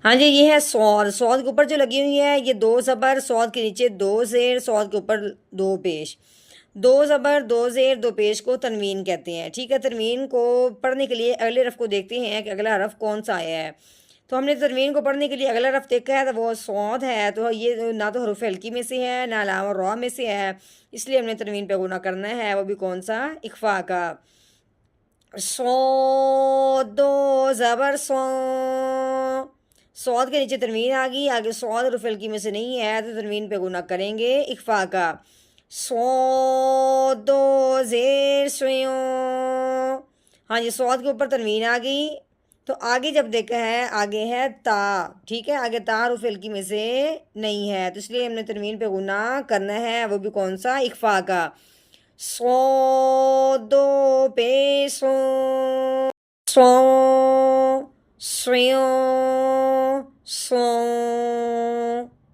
ہاں جی، یہ ہے سواد، سواد کے اوپر جو لگی ہوئی ہے یہ دو زبر، سواد کے نیچے دو زیر، سواد کے اوپر دو پیش، دو زبر دو زیر دو پیش کو تنوین کہتے ہیں، ٹھیک ہے۔ تنوین کو پڑھنے کے لیے اگلے حرف کو دیکھتے ہیں کہ اگلا حرف کون سا آیا ہے۔ تو ہم نے تنوین کو پڑھنے کے لیے اگلا حرف دیکھا ہے تو وہ صاد ہے، تو یہ نہ تو حروف ہلکی میں سے ہے نہ علامہ را میں سے ہے، اس لیے ہم نے تنوین پہ گنا کرنا ہے، وہ بھی کون سا؟ اخفا کا۔ صاد دو زبر سو، صاد کے نیچے تنوین آ گئی، آگے صاد حروف ہلکی میں سے نہیں ہے تو تنوین پہ گنا کریں گے اخفا کا۔ صاد دو زیر سیوں، ہاں جی صاد کے اوپر تنوین آ گئی، تو آگے جب دیکھا ہے آگے ہے تا، ٹھیک ہے، آگے تا حروف ہلکی میں سے نہیں ہے تو اس لیے ہم نے تنوین پہ گنا کرنا ہے، وہ بھی کون سا؟ اخفا کا۔ سو دو پیسوں، سو سیوں سو،